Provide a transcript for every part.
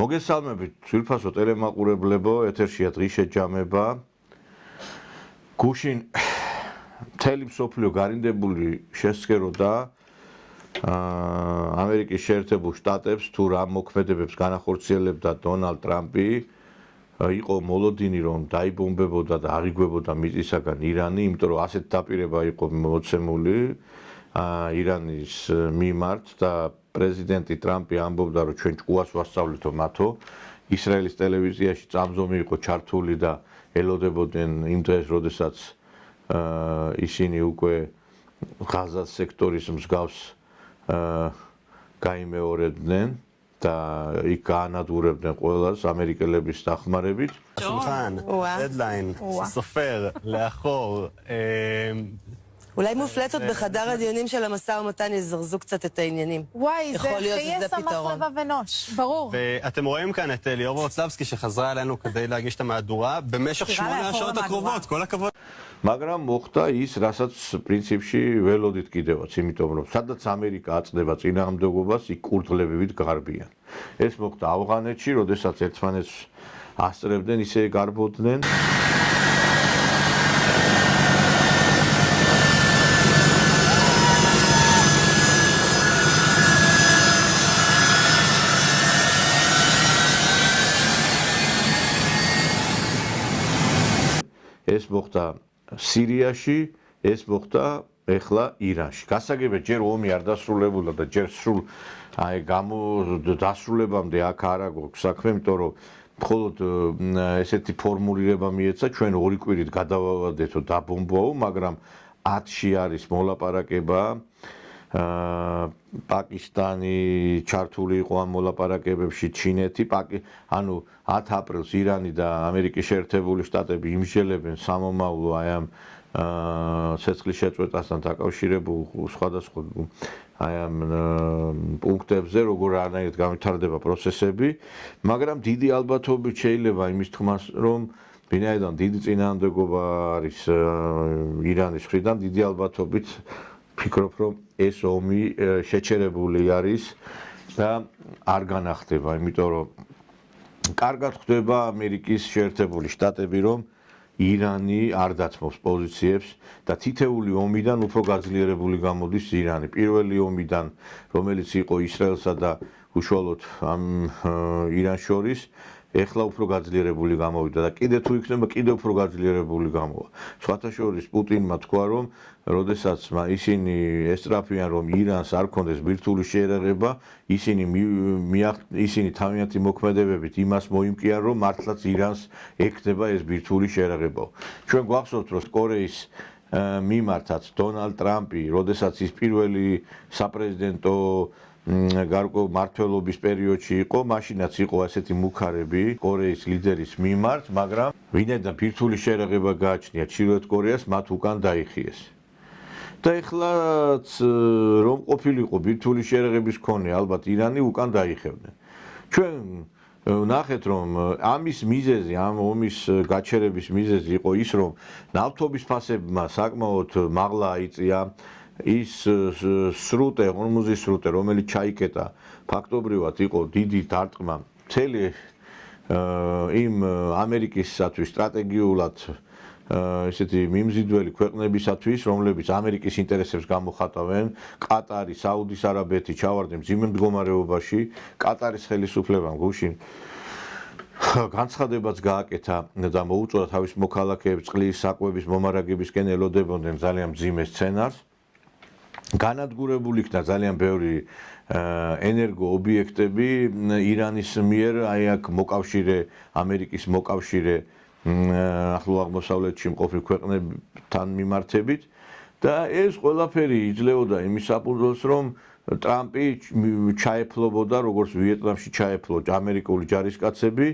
მოგესალმებით ძვირფასო ტელემაყურებლებო, ეთერშია დღის შეჯამება. გუშინ მთელი მსოფლიო გარინდებული შესწეროდა ამერიკის შეერთებულ შტატებს თუ რა მოქმედებებს განახორციელებდა დონალდ ტრამპი. იყო მოლოდინი რომ დაიბომბებოდა და აღიგვებოდა მიწისაგან ირანი, იმიტომ რომ ასეთ დაპირება იყო მოცემული ირანის მიმართ და პრეზიდენტი ტრამპი ამბობდა რომ ჩვენ ჭკუას ვასწავლეთო მათო. ისრაელის ტელევიზიაში წამზომი იყო ჩართული და ელოდებოდნენ იმ დღეს, როდესაც ისინი უკვე ღაზას სექტორის მსგავს გაიმეორებდნენ და იქ გაანადგურებდნენ ყველას ამერიკელების დახმარებით. דדליין, סופר, לאחור. אולי מופלטות בחדר הדיונים של המשא ומתן יזרזו קצת את העניינים. וואי, זה יכול להיות חיי שזה סמך פתרון. לבב אנוש, ברור. ואתם רואים כאן את ליאור ורוצלבסקי שחזרה אלינו כדי להגיש את המהדורה במשך 8 השעות הקרובות, כל הכבוד. მაგრამ მოხდა ის, რასაც პრინციპში ველოდით კიდევაც, იმიტომ რომ სადაც ამერიკა აწდება წინააღმდეგობას, იქ კურდღლებივით გარბიან. ეს მოხდა ავღანეთში, როდესაც ერთმანეთს ასწრებდნენ, ისე გარბოდნენ. ეს მოხდა სირიაში, ეს მოხდა ეხლა ირანში. გასაგებად ჯერ ომი არ დასრულებულა და ჯერ სრულ დასრულებამდე აქ არ აქვს საქმე, იმიტომ რომ მხოლოდ ესეთი ფორმულირება მიეცა, ჩვენ 2 კვირით გადავავადეთო დაბომბვაო, მაგრამ 10-ში არის მოლაპარაკება. პაკისტანი ჩართული იყო ამ მოლაპარაკებებში, ჩინეთი, ანუ 10 აპრილს ირანი და ამერიკის შეერთებული შტატები იმსჯელებენ სამომავლო აი ამ ცეცხლის შეწყვეტასთან დაკავშირებულ სხვადასხვა აი ამ პუნქტებზე, როგორ არანაირად გამვითარდება პროცესები, მაგრამ დიდი ალბათობით შეიძლება იმის თქმას, რომ ვინაიდან დიდი წინააღმდეგობა არის ირანის მხრიდან, დიდი ალბათობით ფიქრობ, რომ ეს ომი შეჩერებული არის და არ განახდება, იმიტომ რომ კარგად ხვდება ამერიკის შეერთებული შტატები, რომ ირანი არ დათმობს პოზიციებს და თითეული ომიდან უფრო გაძლიერებული გამოდის ირანი. პირველი ომიდან, რომელიც იყო ისრაელსა და უშუალოდ ამ ირანს შორის, ეხლა უფრო გაძლიერებული გამოვიდა და კიდე თუ იქნება, კიდე უფრო გაძლიერებული გამოვა. სხვათა შორის პუტინმა თქვა, რომ როდესაც ისინი ესწრაფიან, რომ ირანს არ ქონდეს ბირთვული შეერაღება, ისინი თავიანთი მოქმედებებით იმას მოიმკიან, რომ მართლაც ირანს ექნება ეს ბირთვული შეერაღება. ჩვენ გვახსოვთ, რომ კორეის მიმართაც დონალდ ტრამპი, როდესაც ის პირველი საპრეზიდენტო გარკვეულ მმართველობის პერიოდში იყო, მაშინაც იყო ასეთი მუქარები კორეის ლიდერის მიმართ, მაგრამ ვინაიდან ბირთვული შეერაღება გააჩნია ჩრდილოეთ კორეას, მათ უკან დაიხიეს. და ეხლაც რომ ყოფილიყო ბირთვული შეერაღების მქონე, ალბათ ირანი უკან დაიხევდნენ. ჩვენ ნახეთ, რომ ამის მიზეზი, ამ ომის გაჩერების მიზეზი იყო ის, რომ ნავთობის ფასებმა საკმაოდ მაღლა აიწია ის სრუტე, ჰორმუზის სრუტე, რომელიც ჩაიკეტა, ფაქტობრივად იყო დიდი დარტყმა მთელი იმ ამერიკისათვის სტრატეგიულად ესეთი მიმზიდველი ქვეყნებისათვის, რომლებიც ამერიკის ინტერესებს გამოხატავენ, ყატარი, საუდის არაბეთი ჩავარდნენ მძიმე მდგომარეობაში, ყატარის ხელისუფლებამ გუშინ განცხადებაც გააკეთა და მოუწოდა თავის მოქალაქეებს წყლის საკვების მომარაგებისკენ ელოდებოდნენ ძალიან მძიმე სცენარს. განადგურებული იქნა ძალიან ბევრი ენერგო ობიექტები ირანის მიერ, აი აქ მოკავშირე, ამერიკის მოკავშირე ახლო აღმოსავლეთში მყოფი ქვეყნებთან მიმართებით და ეს ყველაფერი იძლეოდა იმის საფუძველს, რომ ტრამპი ჩაეფლობოდა, როგორც ვიეტნამში ჩაეფლო ამერიკული ჯარისკაცები,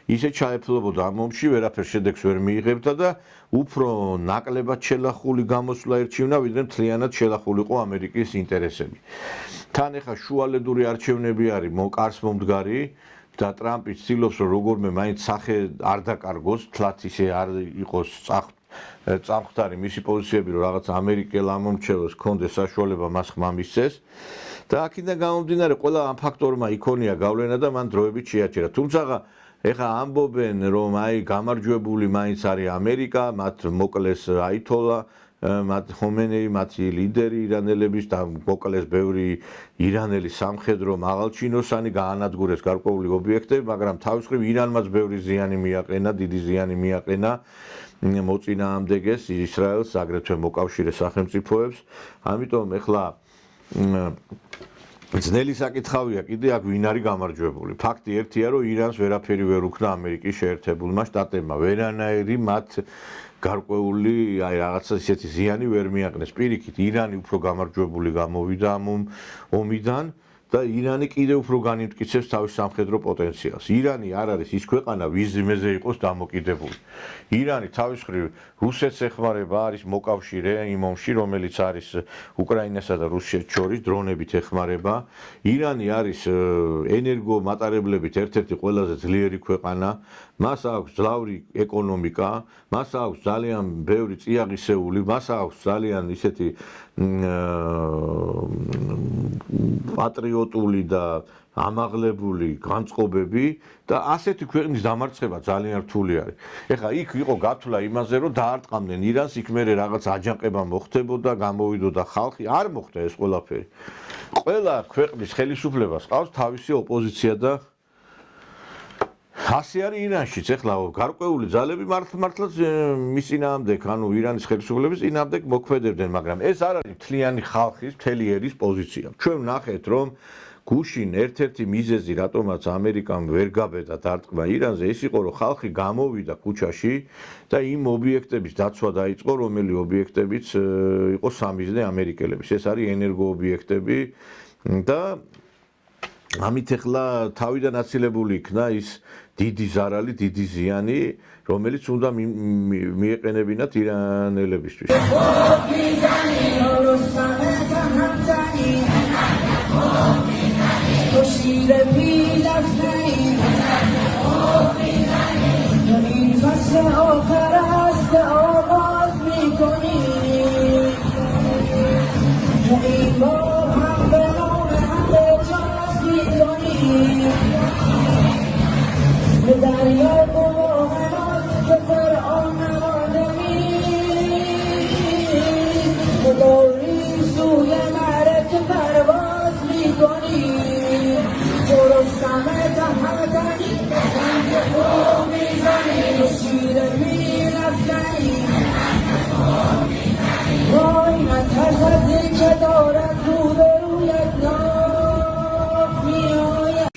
ისე ჩაეფლობოდა ამ ომში, ვერაფერ შედეგს ვერ მიიღებდა და უფრო ნაკლებად შელახული გამოსვლა ერჩივნა, ვიდრე მთლიანად შელახულიყო ამერიკის ინტერესები. თან ეხა შუალედური არჩევნები არის კარს მომდგარი და ტრამპი ცდილობს, რომ როგორმე მაინც სახე არ დაკარგოს, თლაც ისე არ იყოს წამხდარი მისი პოზიციები, რომ რაღაც ამერიკელ ამომრჩევლებს ჰქონდეს საშუალება მას ხმა მისცეს და აქედან გამომდინარე ყველა ამ ფაქტორმა იქონია გავლენა და მან დროებით შეაჩერა. თუმცა ეხა ამბობენ რომ აი გამარჯვებული მაინც არის ამერიკა, მათ მოკლეს აითოლა მათ ხომენეი, მათი ლიდერი ირანელების და მოკლეს ბევრი ირანელი სამხედრო მაღალჩინოსანი გაანადგურეს გარკვეული ობიექტები, მაგრამ თავის მხრივ ირანმაც ბევრი ზიანი მიაყენა, დიდი ზიანი მიაყენა მოწინააღმდეგეს ისრაელს, აგრეთვე მოკავშირე სახელმწიფოებს. ამიტომ ეხლა ძნელი საკითხავია კიდე აქ ვინ არის გამარჯვებული. ფაქტი ერთია, რომ ირანს ვერაფერი ვერ უქნა ამერიკის შეერთებულმა შტატებმა. ვერანაირი მათ გარკვეული აი რაღაცა ისეთი ზიანი ვერ მიაყენეს. პირიქით, ირანი უფრო გამარჯვებული გამოვიდა ამ ომიდან და ირანი კიდევ უფრო განიმტკიცებს თავის სამხედრო პოტენციალს. ირანი არ არის ის ქვეყანა, ვის მიზეზზე იყოს დამოკიდებული. ირანი თავის მხრივ რუსეთს ეხმარება, არის მოკავშირე იმ ომში, რომელიც არის უკრაინასა და რუსეთს შორის დრონებით ეხმარება. ირანი არის ენერგომატარებლებით ერთ-ერთი ყველაზე ძლიერი ქვეყანა. მას აქვს ძლავრი ეკონომიკა, მას აქვს ძალიან ბევრი წიაღისეული, მას აქვს ძალიან ისეთი პატრიოტული და ამაღლებული განწყობები და ასეთი ქვეყნის დამარცხება ძალიან რთული არის. ეხლა იქ იყო გათვლა იმაზე, რომ დაარტყამდნენ ირანს, იქ მერე რაღაც აჯანყება მოხდებოდა, გამოვიდოდა ხალხი, არ მოხდა ეს ყველაფერი. ყველა ქვეყნის ხელისუფლებას ყავს თავისი ოპოზიცია და ასე არის ირანშიც. ეხლა გარკვეული ძალები მართლაც მის წინააღმდეგ, ანუ ირანის ხელისუფლების წინააღმდეგ მოქმედებდნენ, მაგრამ ეს არ არის მთლიანი ხალხის, მთელი ერის პოზიცია. ჩვენ ვნახეთ, რომ გუშინ ერთ-ერთი მიზეზი, რატომაც ამერიკამ ვერ გაბედა დარტყმა ირანზე, ის იყო, რომ ხალხი გამოვიდა ქუჩაში და იმ ობიექტების დაცვა დაიწყო, რომელი ობიექტებიც იყო სამიზნე ამერიკელების. ეს არის ენერგოობიექტები და ამით ეხლა თავიდან აცილებული იქნა ის დიდი ზარალი, დიდი ზიანი, რომელიც უნდა მიეყენებინათ ირანელებისთვის.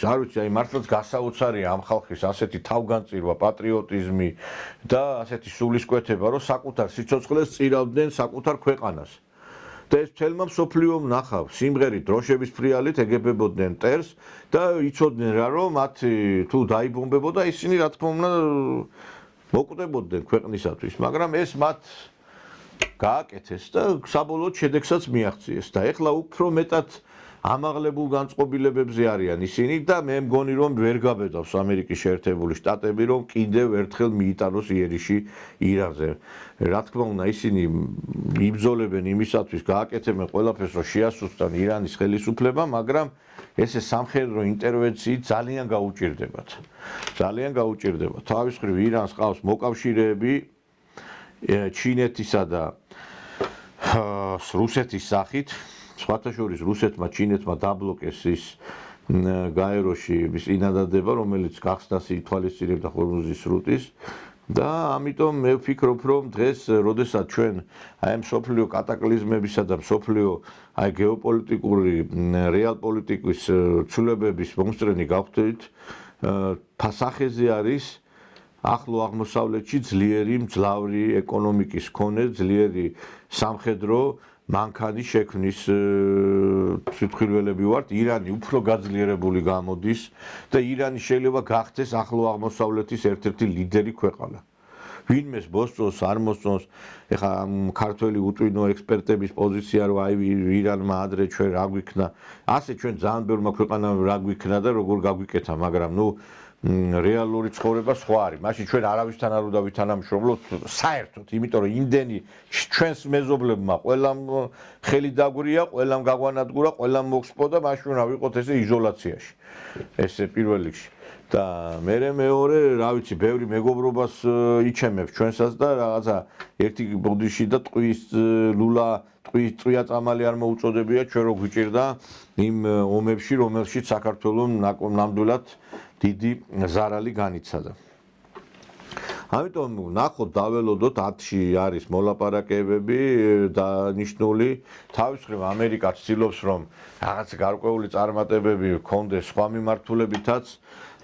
არ ვიცი, აი მართლაც გასაოცარია ამ ხალხის ასეთი თავგანწირვა, პატრიოტიზმი და ასეთი სულისკვეთება, რომ საკუთარ სიცოცხლეს წირავდნენ საკუთარ ქვეყანას. და ეს მთელმა მსოფლიომ ნახავ, სიმღერით, დროშების ფრიალით ეგებებოდნენ მტერს და იცოდნენ რა, რომ მათ თუ დაიბომბებოდა, ისინი რა თქმა უნდა მოკვდებოდნენ ქვეყნისათვის, მაგრამ ეს მათ გააკეთეს და საბოლოოდ შედეგსაც მიაღწიეს და ეხლა უფრო მეტად ამაღლებულ განწყობილებებზე არიან ისინი და მე მგონი რომ ვერ გაბედავს ამერიკის შეერთებული შტატები რომ კიდევ ერთხელ მიიტანოს იერიში ირანზე. რა თქმა უნდა ისინი იბრძოლებენ იმისათვის გააკეთებენ ყველაფერს რომ შეასუსტან ირანის ხელისუფლება, მაგრამ ესე სამხედრო ინტერვენციით ძალიან გაუჭირდებათ. ძალიან გაუჭირდებათ. თავის მხრივ ირანს ყავს მოკავშირეები ჩინეთისა და რუსეთის სახით. სხვათა შორის რუსეთმა ჩინეთმა დაბლოკეს ის გაეროში წინადადება, რომელიც გახსნას ითვალისწინებდა ხორმუზის სრუტის და ამიტომ მე ვფიქრობ, რომ დღეს, როდესაც ჩვენ აი ამ სოფლიო კატაკლიზმებისა და სოფლიო აი გეოპოლიტიკური რეალპოლიტიკის ცვლილებების მომსწრენი გავხდით, ფასახეზე არის ახლო აღმოსავლეთში ძლიერი მძლავრი ეკონომიკის მქონე, ძლიერი სამხედრო მანქანის შექმნის სიტყვილები ვართ. ირანი უფრო გაძლიერებული გამოდის და ირანი შეიძლება გახდეს ახლო აღმოსავლეთის ერთ-ერთი ლიდერი ქვეყანა. ვინმეს მოსწონს, არ მოსწონს, ეხლა ქართველი უტვინო ექსპერტების პოზიცია რომ აი ირანმა ადრე ჩვენ რა გვიქნა, ასე ჩვენ ძალიან ბევრმა ქვეყანამ რა გვიქნა და როგორ გაგვიკეთა, მაგრამ ნუ რეალური ცხოვრება სხვა არის. მაშინ ჩვენ არავისთან არ უნდა ვითანამშრომლოთ საერთოდ, იმიტომ რომ იმდენი ჩვენს მეზობლებმა ყველამ ხელი დაგვრია, ყველამ გაგვანადგურა, ყველამ მოხსპო და მაშინ უნდა ვიყოთ ესე იზოლაციაში. ესე პირველ რიგში. და მეორე, რა ვიცი, ბევრი მეგობრობას იჩემებს ჩვენსაც და რაღაცა ერთი ბოდიში და ტყვის ლულა, ტყვია წამალი არ მოუწოდებია ჩვენ რო გვიჭირდა იმ ომებში, რომელშიც საქართველოს ნამდვილად დიდი ზარალი განიცადა. ამიტომ ნახოთ დაველოდოთ 10-ში არის მოლაპარაკებები დანიშნული. თავის მხრივ ამერიკა ცდილობს რომ რაღაც გარკვეული წარმატებები ჰქონდეს სხვა მიმართულებითაც.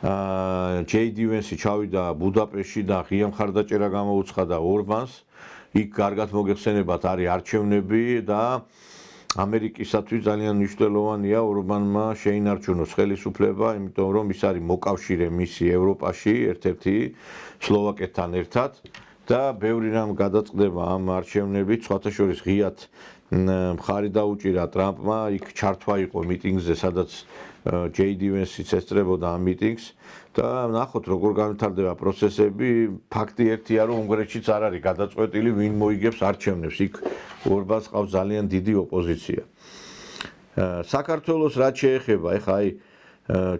JD Vance ჩავიდა ბუდაპეშტში და ღია მხარდაჭერა გამოუცხადა ორბანს. იქ კარგად მოგეხსენებათ არის არჩევნები და ამერიკისათვის ძალიან მნიშვნელოვანია ორბანმა შეინარჩუნოს ხელისუფლება, იმიტომ რომ ის არის მოკავშირე მისი ევროპაში, ერთ-ერთი სლოვაკეთთან ერთად და ბევრი რამ გადაწყდება ამ არჩევნებით, სხვათა შორის ღიად მხარი დაუჭირა ტრამპმა, იქ ჩართვა იყო მიტინგზე, სადაც JD Vance-იც ესწრებოდა ამ მიტინგს და ნახოთ როგორ განვითარდება პროცესები. ფაქტი ერთია რომ უნგრეთშიც არ არის გადაწყვეტილი ვინ მოიგებს არჩევნებს. იქ ორბანს ყავს ძალიან დიდი ოპოზიცია. საქართველოს რაც შეეხება, ეხლა აი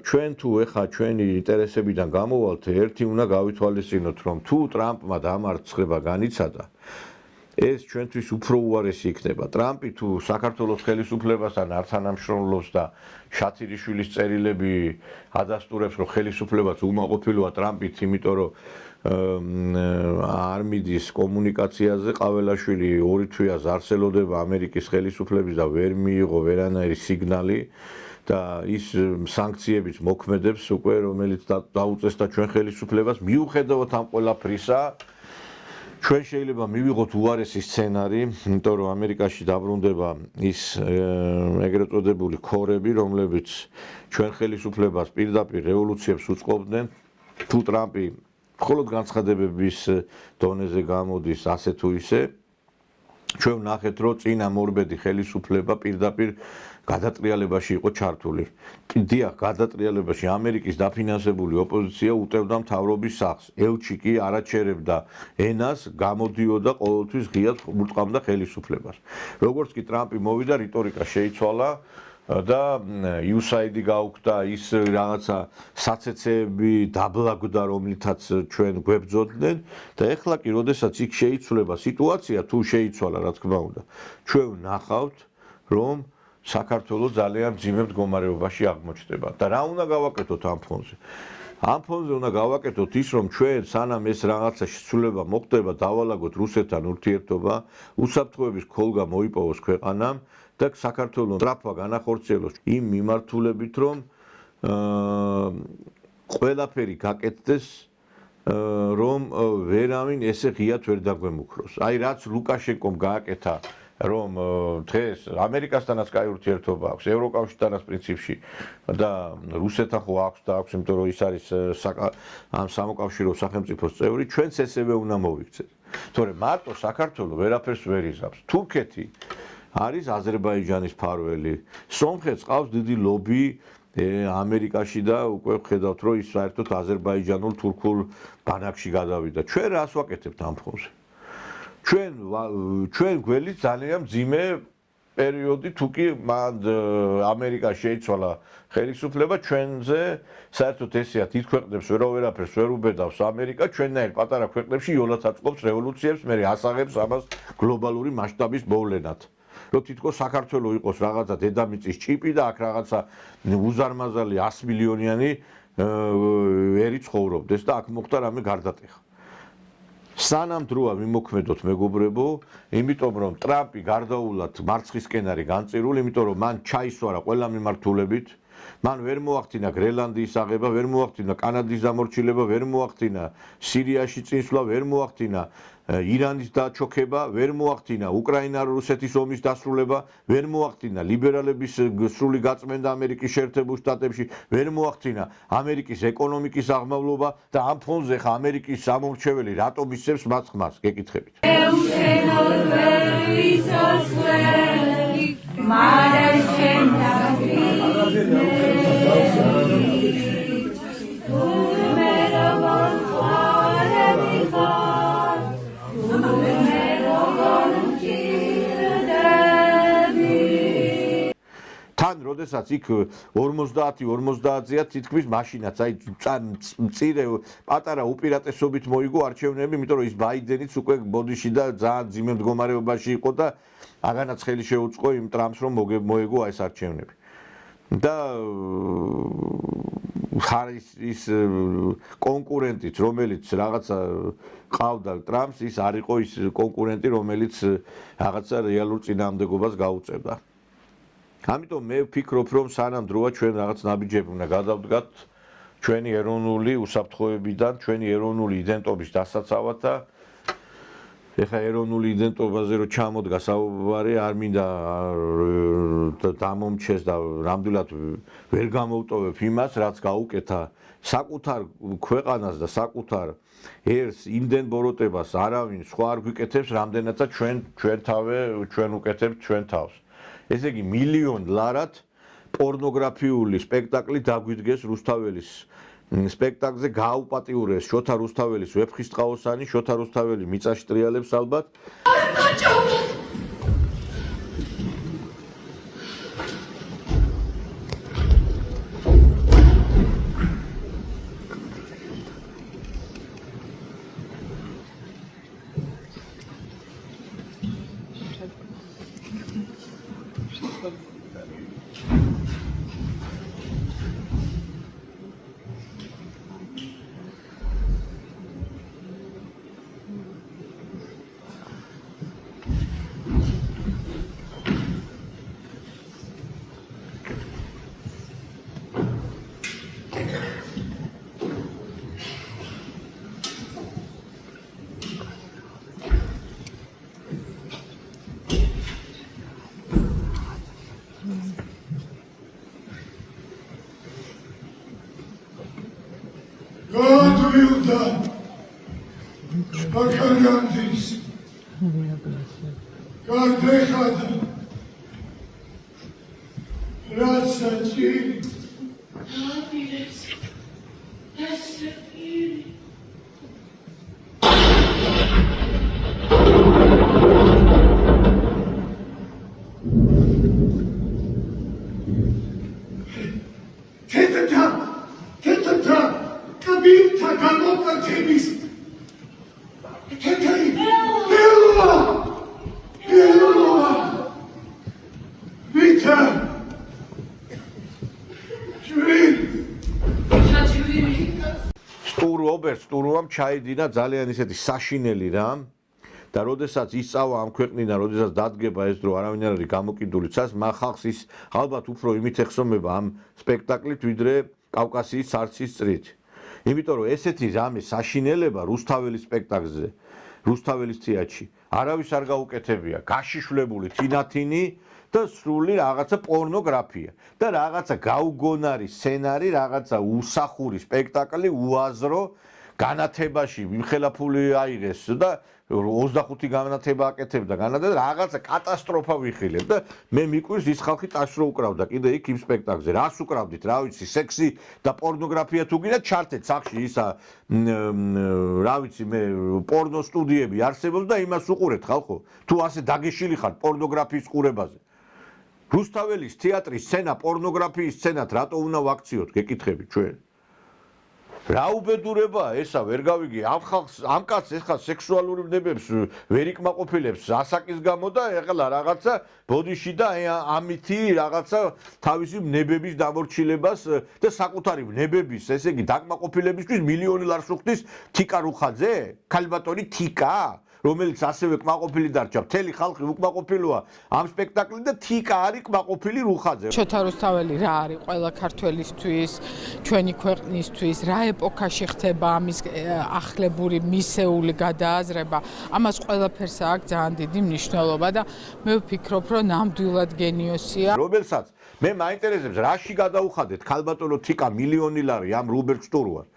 ჩვენ თუ ეხლა ჩვენი ინტერესებიდან გამოვალთ, ერთი უნდა გავითვალისწინოთ რომ თუ ტრამპმა დამარცხება განიცადა ეს ჩვენთვის უფრო უარესი იქნება. ტრამპი თუ საქართველოს ხელისუფლებასთან არ თანამშრომლობს და შათირიშვილის წერილები ადასტურებს, რომ ხელისუფლებაც უმაყოფილოა ტრამპით, იმიტომ რომ არ მიდის კომუნიკაციაზე, ყაველაშვილი 2 თვეას არსელოდება ამერიკის ხელისუფლების და ვერ მიიღო ვერანაირი სიგნალი და ის სანქციებიც მოქმედებს უკვე, რომელიც დაუწესდა ჩვენ ხელისუფლებას, მიუხედავად ამ ყველაფრისა. ჩვენ შეიძლება მივიღოთ უარესი სცენარი, იმიტომ რომ ამერიკაში დაბრუნდება ის ეგრეთ წოდებული ქორები, რომლებიც ჩვენ ხელისუფლებას პირდაპირ რევოლუციებს უწყობდნენ. თუ ტრამპი მხოლოდ განცხადებების დონეზე გამოდის ასე თუ ისე, ჩვენ ვნახეთ, რომ წინა მორბედი ხელისუფლება პირდაპირ გადატრიალებაში იყო ჩართული. დიახ, გადატრიალებაში ამერიკის დაფინანსებული ოპოზიცია უტევდა მთავრობის სახლს. ელჩი კი არაჩერებდა ენას, გამოდიოდა ყოველთვის ღიად ურტყამდა ხელისუფლებას. როგორც კი ტრამპი მოვიდა, რიტორიკა შეიცვალა და USAID გაუქმდა, ის რაღაცა საცეცეები დაბლაგდა, რომლითაც ჩვენ გვებძოდნენ და ეხლა კი, როდესაც იქ შეიცვლება სიტუაცია, თუ შეიცვალა, რა თქმა უნდა, ჩვენ ვნახავთ, რომ საქართველოს ძალიან მძიმე მდგომარეობაში აღმოჩნდება და რა უნდა გავაკეთოთ ამ ფონზე? ამ ფონზე უნდა გავაკეთოთ ის, რომ ჩვენ სანამ ეს რაღაცა შესრულება მოხდება, დავალაგოთ რუსეთთან ურთიერთობა, უსაფრთხოების ქოლგა მოიპოვოს ქვეყანამ და საქართველოს ტრაფვა განახორციელოს იმ მიმართულებით, რომ ყველაფერი გაკეთდეს, რომ ვერავინ ესე ღიად ვერ დაგვემუქროს. აი რაც ლუკაშენკომ გააკეთა რომ დღეს ამერიკასთანაც კაი ურთიერთობა აქვს, ევროკავშირთანაც პრინციპში და რუსეთთან ხო აქვს და აქვს, იმიტომ რომ ის არის ამ სამოკავშირო სახელმწიფოს წევრი, ჩვენც ესევე უნდა მოვიქცეთ. თორემ მარტო საქართველოს ვერაფერს ვერ იზამს. თურქეთი არის აზერბაიჯანის ფარველი. სომხეთს ყავს დიდი ლობი ამერიკაში და უკვე ხედავთ, რომ ის საერთოდ აზერბაიჯანულ თურქულ ბანაკში გადავიდა. ჩვენ რას ვაკეთებთ ამ ფონზე? ჩვენ გველი ძალიან მძიმე პერიოდი, თუ კი ამერიკა შეიცვალა ხელისუფლება, ჩვენზე საერთოდ ესეა თით ქვეყნებს ვერაფერს ვერ უბედავს ამერიკა, ჩვენნაირ პატარა ქვეყნებში იოლად აწყობს რევოლუციებს, მე ასაღებს ამას გლობალური მასშტაბის მოვლენად. რომ თითქოს საქართველოს იყოს რაღაცა დედამიწის ჭიპი და აქ რაღაცა უზარმაზალი 100 მილიონიანი ერი ცხოვრობდეს და აქ მოხდა რამე გარდატეხა. სანამ დროა მიმოქმედოთ მეგობრებო, იმიტომ რომ ტრამპი გარდაულად მარცხისკენ არის განწირული, იმიტომ რომ მან ჩაისვარა ყველა მიმართულებით მან ვერ მოახდინა გრენლანდიის აღება, ვერ მოახდინა კანადის დამორჩილება, ვერ მოახდინა სირიაში წინსვლა, ვერ მოახდინა ირანის დაჩოქება, ვერ მოახდინა უკრაინა-რუსეთის ომის დასრულება, ვერ მოახდინა ლიბერალების სრული გაწმენდა ამერიკის შეერთებულ შტატებში, ვერ მოახდინა ამერიკის ეკონომიკის აღმავლობა და ამ ფონზე ხა ამერიკის სამომრჩეველი რატომ ისწევს მათ ხმას, გეკითხებით. თან როდესაც იქ 50-50-ია თითქმის მაშინაც აი მწირე პატარა უპირატესობით მოიგო არჩევნები, იმიტომ რომ ის ბაიდენიც უკვე ბოდიში და ძალიან ძიმე მდგომარეობაში იყო და აღანაც ხელი შეუწყო იმ ტრამპს რომ მოეგო ეს არჩევნები. და ხარის ის კონკურენტიც რომელიც რაღაცა ყავდა ტრამპს, ის არ იყო ის კონკურენტი რომელიც რაღაცა რეალურ წინააღმდეგობას გაუწევდა. ამიტომ მე ვფიქრობ, რომ სანამ დროა ჩვენ რაღაც ნაბიჯები უნდა გადავდგათ ჩვენი ეროვნული უსაფრთხოებიდან, ჩვენი ეროვნული იდენტობის დასაცავად და ეხა ეროვნული იდენტობაზე რო ჩამოდგა საუბარი, არ მინდა დამომჩეს და ნამდვილად ვერ გამოვტოვებ იმას, რაც გაუკეთა საკუთარ ქვეყანას და საკუთარ ერს იმდენ ბოროტებას არავინ სხვა არ გვიკეთებს, რამდენადაც ჩვენ უკეთებთ ჩვენ თავს. ესე იგი $1,000,000 ლარად პორნოგრაფიული სპექტაკლი დაგვიდგეს რუსთაველის სპექტაკლზე გააუპატიურეს შოთა რუსთაველის ვეფხისტყაოსანი, შოთა რუსთაველი მიწაში ტრიალებს ალბათ. Godwilda, Bakarandis, Gardechada, Ratsachi, სტურვამ ჩაიდინა ძალიან ისეთი საშინელი რამ და როდესაც ისწავა ამ ქვეყნიდან, როდესაც დადგება ეს დრო, არავინ არ არის გამოკიდული ცას, ხალხს ის ალბათ უფრო იმით ეხსომება ამ სპექტაკლით, ვიდრე კავკასიის ცარცის წრით. იმიტომ რომ ესეთი რამე საშინელება რუსთაველის სპექტაკლზე, რუსთაველის თეატრში არავის არ გაუკეთებია, გაშიშვლებული თინათინი და სრული რაღაცა პორნოგრაფია და რაღაცა გაუგონარი სცენარი, რაღაცა უსახური სპექტაკლი, უაზრო განათებაში მიმხელაფული აიღეს და 25 განათება აკეთებდა განათება, რაღაცა კატასტროფა ვიხილებ და მე მიკვირს ის ხალხი ტაშრო უკრავდა კიდე იქ იმ სპექტაკლზე. რას უკრავდით, რა ვიცი, სექსი და პორნოგრაფია თუ გინდა ჩართეთ სახში ისა რა ვიცი მე პორნო სტუდიები არსებობს და იმას უყურეთ ხალხო. თუ ასე დაგეშილი ხართ პორნოგრაფიის ყურებაზე. რუსთაველის თეატრის სცენა პორნოგრაფიის სცენად რატო უნდა ვაქციოთ, გეკითხებით ჩვენ. რა უბედურებაა ესა, ვერ გავიგე, ამ ხალხს, ამ კაცს ეხლა სექსუალური ვნებებს ვერ იკმაყოფილებს ასაკის გამო და ეხლა რაღაცა ბოდიში და ამითი რაღაცა თავისი ვნებების დამორჩილებას და საკუთარი ვნებების, ესე იგი, დაკმაყოფილებისთვის $1,000,000 ლარს უხდის თიკა რუხაძე? ქალბატონი თიკა? რომელიც ასევე კმაყოფილი დარჩა. მთელი ხალხი უკმაყოფილოა ამ სპექტაკლით და თიკა არის კმაყოფილი რუხაძე. შოთა რუსთაველი რა არის ყველა ქართველისთვის, ჩვენი ქვეყნისთვის, რა ეპოქაში ხდება ამის ახლებური მისეული გადააზრება, ამას ყველაფერს აქვს ძალიან დიდი მნიშვნელობა და მე ვფიქრობ, რომ ნამდვილად გენიოსია. რომელსაც მე მაინტერესებს რაში გადაუხადეთ ქალბატონო თიკა მილიონი ლარი ამ რუბერტ სტურუას.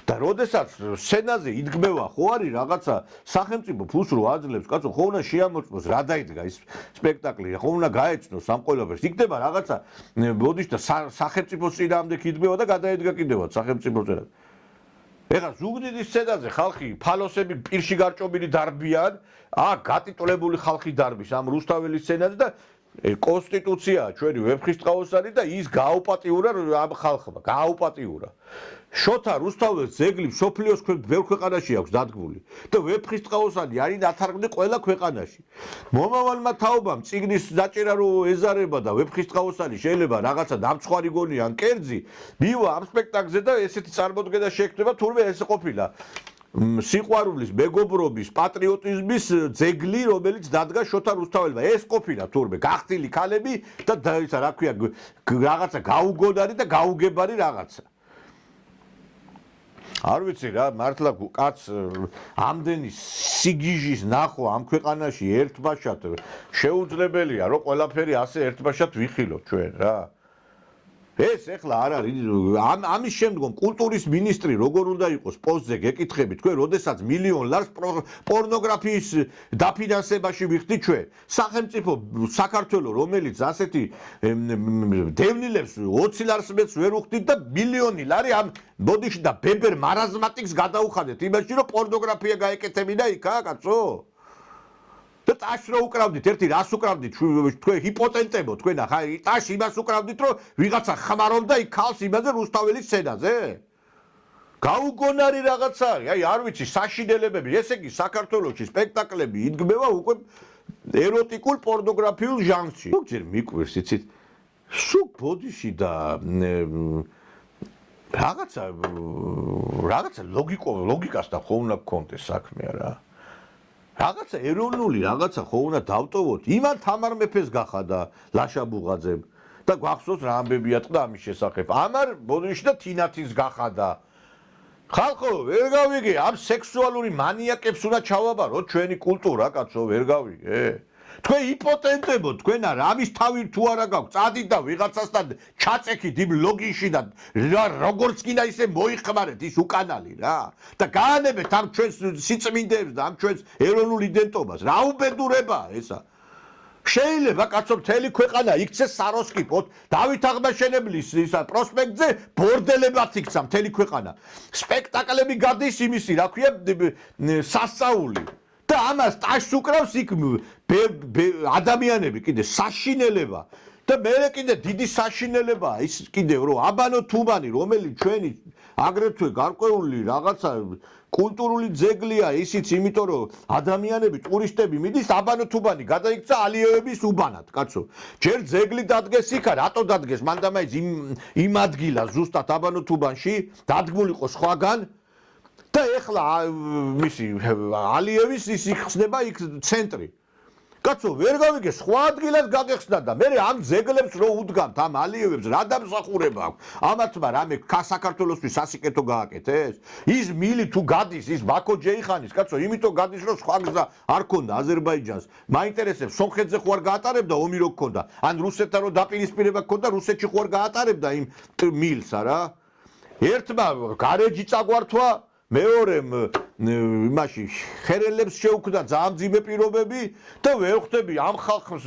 და როდესაც სცენაზე იდგმევა ხო არის რაღაცა სახელმწიფო ფულს რო აძლევს, კაცო, ხო უნდა შეამოწმოს რა დაიდგა ის სპექტაკლი, ხო უნდა გაეცნოს ამ ყველაფერს. იქნება რაღაცა ბოდიშ და სახელმწიფოს წინააღმდეგ იდგმევა და გადაედგა კიდევაც სახელმწიფოს წინააღმდეგ. ეხლა ზუგდიდის სცენაზე ხალხი ფალოსები პირში გარჭობილი დარბიან, გატიტულებული ხალხი დარბის ამ რუსთაველის სცენაზე და კონსტიტუცია ჩვენი ვეფხისტყაოსანი და ის გააუპატიურა ამ ხალხმა, გააუპატიურა. შოთა რუსთაველის ძეგლი მსოფლიოს ბევრ ქვეყანაში აქვს დადგმული და ვეფხისტყაოსანი არის დათარგმნი ყველა ქვეყანაში. მომავალმა თაობამ წიგნის დაჭერა რო ეზარება და ვეფხისტყაოსანი შეიძლება რაღაცა დამცხვარი გონიან კერძი, მივა ამ სპექტაკლზე და ესეთი წარმოდგენა შექმნება, თურმე ეს ყოფილა სიყვარულის, მეგობრობის, პატრიოტიზმის ძეგლი, რომელიც დადგა შოთა რუსთაველმა. ეს ყოფილა თურმე გახტილი ქალები და ისა რა ქვია რაღაცა გაუგონარი და გაუგებარი რაღაცა. არ ვიცი რა, მართლა კაც ამდენი სიგიჟის ნახვა ამ ქვეყანაში ერთბაშად შეუძლებელია, რომ ყველაფერი ასე ერთბაშად ვიხილოთ ჩვენ რა. ეს ეხლა არ არის ამის შემდგომ კულტურის მინისტრი როგორ უნდა იყოს პოსტზე გეკითხებით თქვენ, როდესაც მილიონ ლარს პორნოგრაფიის დაფინანსებაში ვიხდით ჩვენ. სახელმწიფო საქართველო, რომელიც ასეთი დევნილებს 20 ლარს მეც ვერ უხდით და მილიონი ლარი ამ ბოდიში და ბებერ მარაზმატიკს გადაუხადეთ იმაში, რომ პორნოგრაფია გაეკეთებინა იქა, კაცო. და ტაშს რო უკრავდით, ერთი რას უკრავდით, თქვენ ჰიპოტენტებო, თქვენ ახლა ტაშს იმას უკრავდით, რომ ვიღაცა ხმარობდა იქ ქალს იმაზე რუსთაველის სცენაზე. გაუგონარი რაღაცა არის, აი არ ვიცი, საშინელებები, ესე იგი საქართველოში სპექტაკლები იდგმევა უკვე ეროტიკულ პორნოგრაფიულ ჟანრში. ზოგჯერ მიკვირს, იცით, სულ ბოდიში და რაღაცა ლოგიკასთან ხო უნდა გქონდეს საქმე რა. რაღაცა ეროვნული რაღაცა ხო უნდა დავტოვოთ. იმან თამარ მეფეს გახადა ლაშა ბუღაძემ და გვახსოვს რა ამბები ატყდა ამის შესახებ. ამარ ბოდიში და თინათის გახადა. ხალხო, ვერ გავიგე, ამ სექსუალური მანიაკებს უნდა ჩავაბაროთ ჩვენი კულტურა, კაცო, ვერ გავიგე. თქვენ იპოტენტებო, თქვენ ამის თავი თუ არა გაქვთ, წადით და ვიღაცასთან ჩაწექით იმ ლოგინში და როგორც კიდე ისე მოიხმარეთ ის უკანალი რა. და გაანებეთ ამ ჩვენს სიწმინდეებს და ამ ჩვენს ეროვნულ იდენტობას. რა უბედურებაა ესა? შეიძლება კაცო მთელი ქვეყანა იქცეს საროსკიპოთ, დავით აღმაშენებლის ისა პროსპექტზე ბორდელებად იქცა მთელი ქვეყანა. სპექტაკლები გადის იმისი, რა ქვია, სასწაული. და ამას ტაშს უკრავს იქ ადამიანები კიდე საშინელება და მე კიდე დიდი საშინელებაა ის კიდევ რომ აბანო თუმანი რომელიც ჩვენი აგრეთვე გარკვეული რაღაცა კულტურული ძეგლია ისიც იმიტომ რომ ადამიანები ტურისტები მიდის აბანო თუმანი გადაიქცა ალიევების უბანად კაცო ჯერ ძეგლი დადგეს იქა რატო დადგეს მანდამაიც იმ ადგილას ზუსტად აბანო თუმანში დადგმულიყო სხვაგან და ეხლა მისი ალიევის ის იხსნება იქ ცენტრი. კაცო, ვერ გავიგე, სხვა ადგილას გაგეხსნა და მე ამ ძეგლებს რო უდგამთ ამ ალიევებს, რა დამსახურება აქვს? ამათმა რამე საქართველოსთვის სასიკეთო გააკეთეს? ის მილი თუ გადის, ის ბაქო ჯეიხანის, კაცო, იმიტომ გადის რომ სხვა გზა არ ქონდა აზერბაიჯანს. მაინტერესებს, სომხეთზე ხო არ გაატარებდა ომი რო ქონდა? ან რუსეთთან რო დაპირისპირება ქონდა, რუსეთში ხო არ გაატარებდა იმ მილს არა? ერთმა გარეჯი წაგვართვა მეორემ იმაში ხერელებს შეუქმნა ძალიან ძიმე პირობები და ვერ ხვდები ამ ხალხს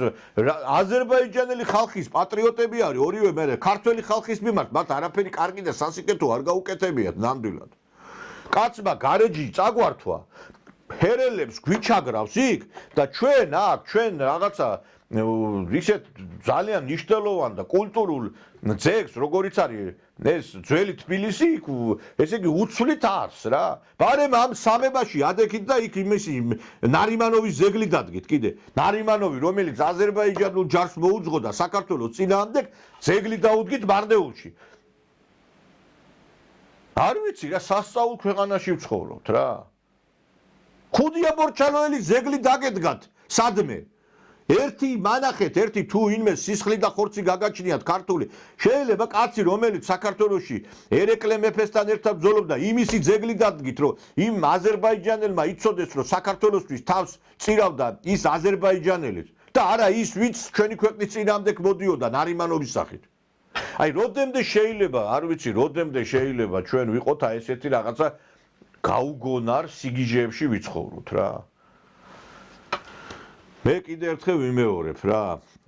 აზერბაიჯანელი ხალხის პატრიოტები არის ორივე მე ქართველი ხალხის მიმართ მათ არაფერი კარგი და სასიკეთო არ გაუკეთებიათ ნამდვილად კაცმა გარეჯი წაგვართვა ხერელებს გვიჩაგრავს იქ და ჩვენ აქ ჩვენ რაღაცა ისეთ ძალიან მნიშვნელოვან და კულტურულ ძეგლს როგორიც არის ეს ძველი თბილისი ესე იგი უცვლით არს რა ბარემ ამ სამებაში ადექით და იქ იმისი ნარიმანოვის ძეგლი დადგით კიდე ნარიმანოვი რომელიც აზერბაიჯანულ ჯარს მოუძღოდა საქართველოს წინააღმდეგ ძეგლი დაუდგით მარნეულში არ ვიცი რა სასწაულ ქვეყანაში ვცხოვრობთ რა ხუდია მორჩალოელი ზეგლი დაგედგათ სადმე ერთი მანახეთ ერთი თუ ინმე სისხლი და ხორცი გაგაჩნიათ ქართული შეიძლება კაცი რომელიც საქართველოში ერეკლე მეფესთან ერთად ბრძოლობდა იმისი ზეგლი დადგით რომ იმ აზერბაიჯანელმა იცოდეს რომ საქართველოსთვის თავს წირავდა ის აზერბაიჯანელი და არა ის ვინც ჩვენი ქვეყნის წინამდე მოდიოდა ნარიმანობის სახით აი როდემდე შეიძლება არ ვიცი როდემდე შეიძლება ჩვენ ვიყოთ აი ესეთი რაღაცა გაუგონარ სიგიჟეებში ვიცხოვროთ რა მე კიდე ერთხელ ვიმეორებ რა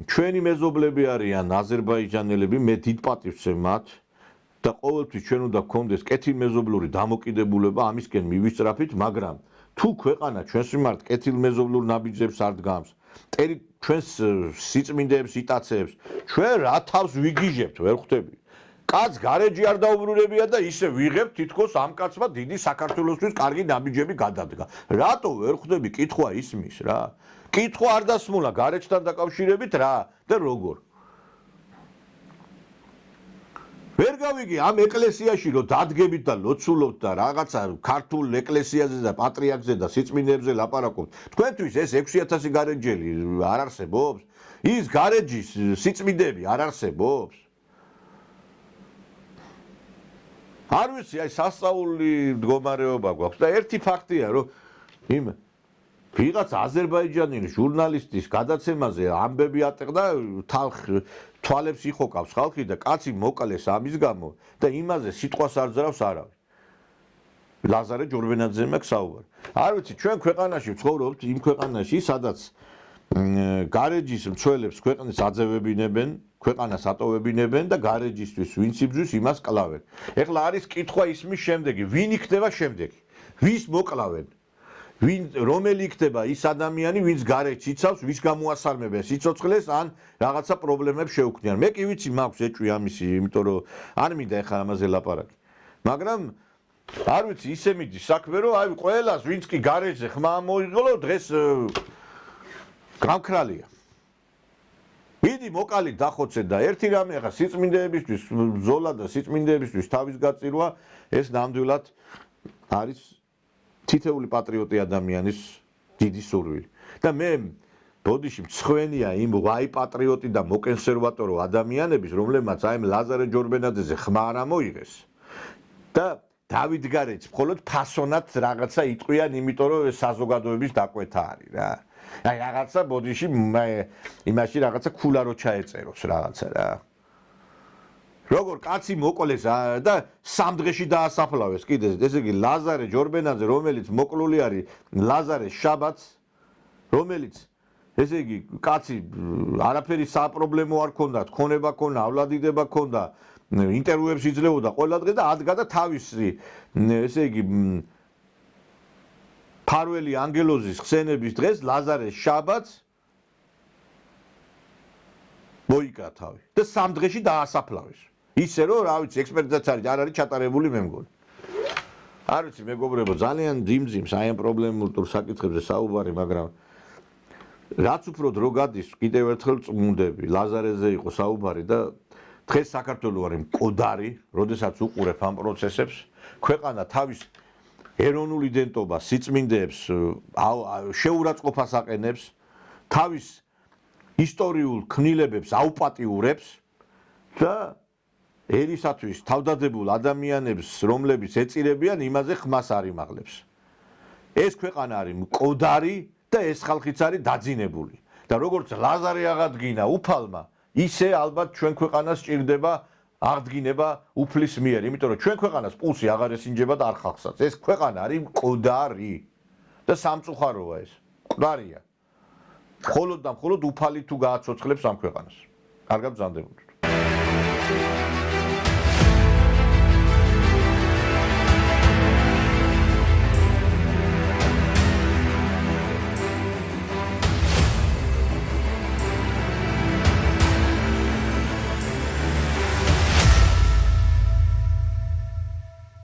ჩვენი მეზობლები არიან აზერბაიჯანელები მე დიდ პატივს ვცემ მათ და ყოველთვის ჩვენ უნდა გქონდეს კეთილმეზობლური დამოკიდებულება ამისკენ მივისწრაფით მაგრამ თუ ქვეყანა ჩვენს მიმართ კეთილმეზობლურ ნაბიჯებს არ დგამს ჩვენს სიწმინდეებს იტაცებს ჩვენ რა თავს ვიგიჟებთ ვერ ხვდები კაც გარეჯი არ დაუბრუნებია და ისე ვიღებთ თითქოს ამ კაცმა დიდი საქართველოსთვის კარგი ნაბიჯები გადადგა რატო ვერ ხვდები კითხვა ისმის რა კითხვა არ დასმულა გარეჯთან დაკავშირებით რა და როგორ ვერ გავიგე ამ ეკლესიაში რომ დადგებით და ლოცულობთ და რაღაცა ქართულ ეკლესიაზე და პატრიარქზე და სიწმინდეებზე ლაპარაკობთ თქვენთვის ეს 6000 გარეჯელი არ არსებობს ის გარეჯის სიწმინდეები არ არსებობს არ ვიცი აი სასწაული მდგომარეობა გვაქვს და ერთი ფაქტია რომ იმ ვიღაც აზერბაიჯანელი ჟურნალისტის გადაცემაზე ამბები ატყდა თვალებს იხოკავს ხალხი და კაცი მოკლეს ამის გამო და იმაზე სიტყვას არ ძრავს არავინ ლაზარე ჯორბენაძემ მაქვს საუბარი არ ვიცი ჩვენ ქვეყანაში ვცხოვრობთ იმ ქვეყანაში სადაც გარეჯის მცველებს ქვეყნის აძევებინებენ ქვეყანას ატოვებინებენ და გარეჯისთვის ვინც იბრძვის იმას კლავენ ეხლა არის კითხვა ისმის შემდეგი ვინ იქნება შემდეგი ვის მოკლავენ რომელი იქნება ის ადამიანი ვინც გარეჯს იცავს ვის გამოასალმებენ სიცოცხლეს ან რაღაცა პრობლემებს შეუქმნიან მე კი ვიცი მაქვს ეჭვი ამისი იმიტომ რომ არ მინდა ეხლა ამაზე ლაპარაკი მაგრამ არ ვიცი ისე მიდის საქმე რომ აი ყველას ვინც კი გარეჯზე ხმა მოიღო დღეს გამქრალია მიდი მოკალი დახოცე და ერთი რამე ახლა სიწმინდეებისთვის ბრძოლა და სიწმინდეებისთვის თავის გაწირვა ეს ნამდვილად არის თითეული პატრიოტი ადამიანის დიდი სურვილი და მე ბოდიში მცხვენია იმ ვაი პატრიოტი და მოკონსერვატორო ადამიანების რომლებმაც აი ლაზარე ჯორბენაძეზე ხმა არ მოიღეს და დავით გარეჯს მხოლოდ ფასონად რაღაცა იტყვიან იმიტომ რომ ეს საზოგადოების დაკვეთა არის რა აი რაღაცა ბოდიში იმაში რაღაცა ქულარო ჩაეწეროს რაღაცა რა როგორ კაცი მოკლეს და სამ დღეში დაასაფლავეს კიდე ესე იგი ლაზარე ჯორბენაძე რომელიც მოკლული არის ლაზარე შაბათს რომელიც ესე იგი კაცი არაფერი საპრობლემო არ ქონდა თქონება ქონდაავლადიდება ქონდა ინტერვიუებს იძლეოდა ყველა დღე და ადგა და თავისი ესე იგი ფარველი ანგელოზის ხსენების დღეს ლაზარე შაბათს მოიკრა თავი და სამ დღეში დაასაფლავეს ისე რომ რა ვიცი ექსპერტიზაც არ არის ჩატარებული მე მგონი არ ვიცი მეგობრებო ძალიან ძიმძიმს აი ამ პრობლემურ საკითხებზე საუბარი მაგრამ რაც უფრო დრო გადის კიდევ ერთხელ წმუნდები ლაზარეზე იყო საუბარი და დღეს საქართველოს არის მკვდარი როდესაც უყურებ ამ პროცესებს ქვეყანა თავის ეროვნულ იდენტობას სიწმინდეებს შეურაცხყოფას აყენებს თავის ისტორიულ ქმნილებებს აუპატიურებს და ერისათვის თავდადებულ ადამიანებს რომლებიც ეწირებიან იმაზე ხმას არ იმაღლებს ეს ქვეყანა არის მკვდარი და ეს ხალხიც არის დაძინებული და როგორც ლაზარე აღადგინა უფალმა ისე ალბათ ჩვენ ქვეყანას სჭირდება აღდგინება უფლის მიერ იმიტომ რომ ჩვენ ქვეყანას პულსი აღარ ესინჯება და არ ხალხსაც ეს ქვეყანა არის მკვდარი და სამწუხაროა ეს მკვდარია მხოლოდ და მხოლოდ უფალი თუ გააცოცხლებს ამ ქვეყანას კარგად ბრძანდებოდეთ